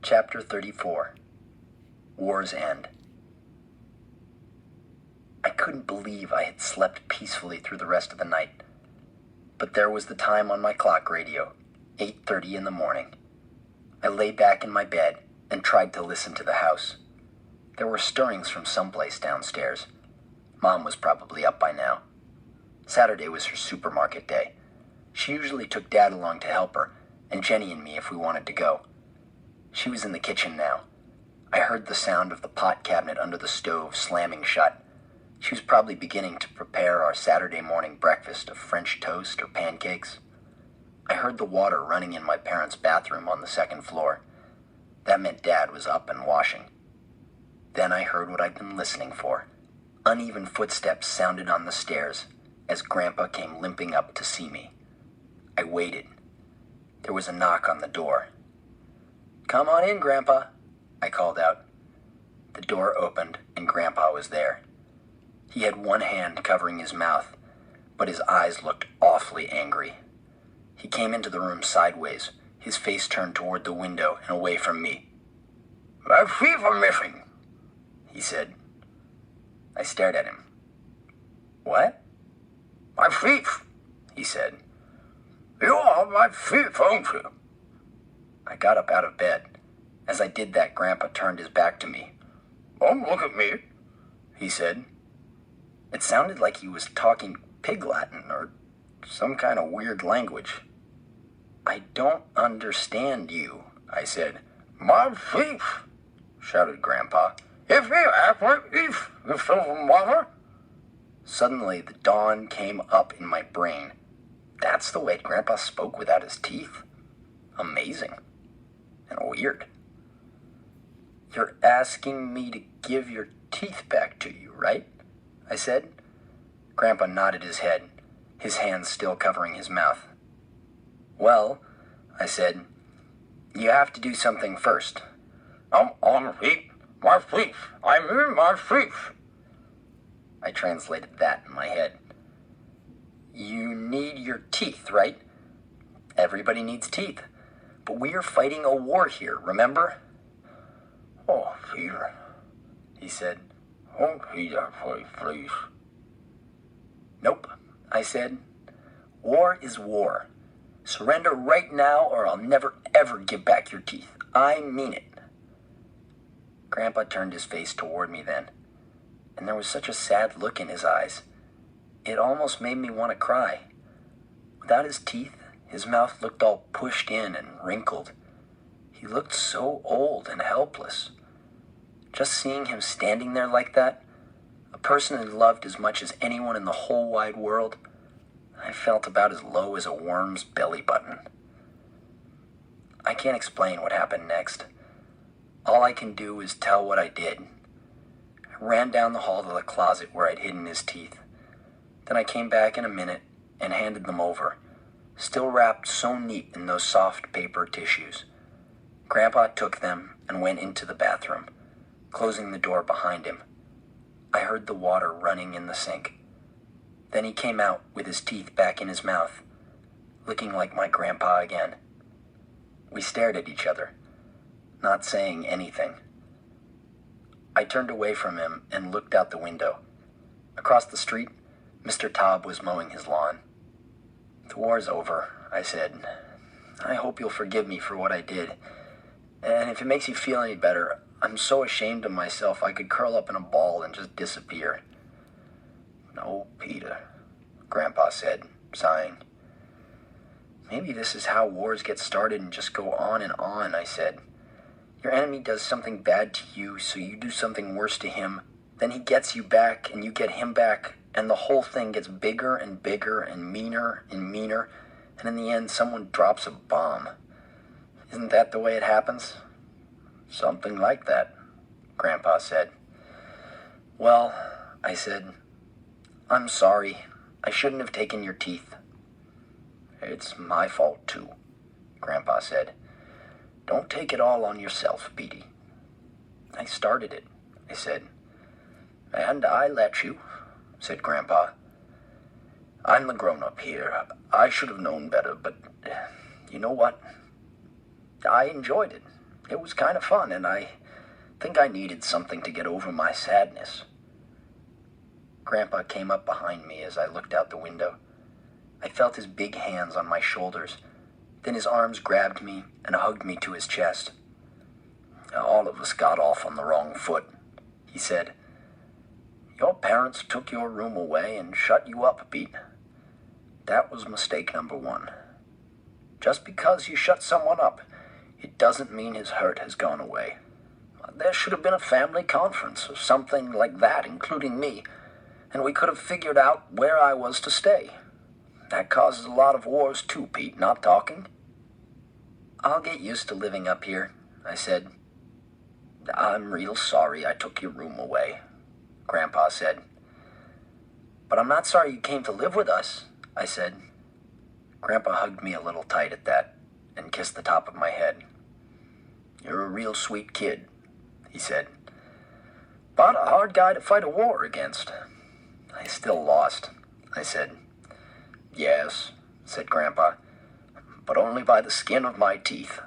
Chapter 34. War's End. I couldn't believe I had slept peacefully through the rest of the night. But there was the time on my clock radio, 8:30 in the morning. I lay back in my bed and tried to listen to the house. There were stirrings from someplace downstairs. Mom was probably up by now. Saturday was her supermarket day. She usually took Dad along to help her, and Jenny and me if we wanted to go. She was in the kitchen now. I heard the sound of the pot cabinet under the stove slamming shut. She was probably beginning to prepare our Saturday morning breakfast of French toast or pancakes. I heard the water running in my parents' bathroom on the second floor. That meant Dad was up and washing. Then I heard what I'd been listening for. Uneven footsteps sounded on the stairs as Grandpa came limping up to see me. I waited. There was a knock on the door. "Come on in, Grandpa," I called out. The door opened and Grandpa was there. He had one hand covering his mouth, but his eyes looked awfully angry. He came into the room sideways, his face turned toward the window and away from me. "My feet are missing," he said. I stared at him. "What?" "My feet," he said. "You are my feet, aren't you?" I got up out of bed. As I did that, Grandpa turned his back to me. "Don't look at me," he said. It sounded like he was talking Pig Latin or some kind of weird language. "I don't understand you," I said. "My feet," shouted Grandpa. "If you act like this, you fill some water." Suddenly, the dawn came up in my brain. That's the way Grandpa spoke without his teeth. Amazing. And weird. "You're asking me to give your teeth back to you, right?" I said. Grandpa nodded his head, his hands still covering his mouth. "Well," I said, "you have to do something first." "I'm on feet. My feet. I'm in my feet." I translated that in my head. "You need your teeth, right? Everybody needs teeth. But we are fighting a war here, remember?" "Oh, Peter," he said. "Don't be that way, please." "Nope," I said. "War is war. Surrender right now or I'll never ever give back your teeth. I mean it." Grandpa turned his face toward me then, and there was such a sad look in his eyes. It almost made me want to cry. Without his teeth, his mouth looked all pushed in and wrinkled. He looked so old and helpless. Just seeing him standing there like that, a person I loved as much as anyone in the whole wide world, I felt about as low as a worm's belly button. I can't explain what happened next. All I can do is tell what I did. I ran down the hall to the closet where I'd hidden his teeth. Then I came back in a minute and handed them over, still wrapped so neat in those soft paper tissues. Grandpa took them and went into the bathroom, closing the door behind him. I heard the water running in the sink. Then he came out with his teeth back in his mouth, looking like my grandpa again. We stared at each other, not saying anything. I turned away from him and looked out the window. Across the street, Mr. Taub was mowing his lawn. "The war's over," I said. "I hope you'll forgive me for what I did. And if it makes you feel any better, I'm so ashamed of myself I could curl up in a ball and just disappear." "No, Peter," Grandpa said, sighing. "Maybe this is how wars get started and just go on and on," I said. "Your enemy does something bad to you, so you do something worse to him. Then he gets you back, and you get him back, and the whole thing gets bigger and bigger and meaner, and in the end someone drops a bomb. Isn't that the way it happens?" "Something like that," Grandpa said. "Well," I said, "I'm sorry. I shouldn't have taken your teeth." "It's my fault, too," Grandpa said. "Don't take it all on yourself, Petey." "I started it," I said. "And I let you," said Grandpa. "I'm the grown-up here. I should have known better, but you know what? I enjoyed it. It was kind of fun, and I think I needed something to get over my sadness. Grandpa came up behind me as I looked out the window. I felt his big hands on my shoulders. Then his arms grabbed me and hugged me to his chest. "All of us got off on the wrong foot," he said. "Your parents took your room away and shut you up, Pete. That was mistake number one. Just because you shut someone up, it doesn't mean his hurt has gone away. There should have been a family conference or something like that, including me, and we could have figured out where I was to stay. That causes a lot of wars too, Pete, not talking." "I'll get used to living up here," I said. "I'm real sorry I took your room away," Grandpa said. "But I'm not sorry you came to live with us," I said. Grandpa hugged me a little tight at that and kissed the top of my head. "You're a real sweet kid," he said. "But a hard guy to fight a war against." "I still lost," I said. "Yes," said Grandpa, "but only by the skin of my teeth."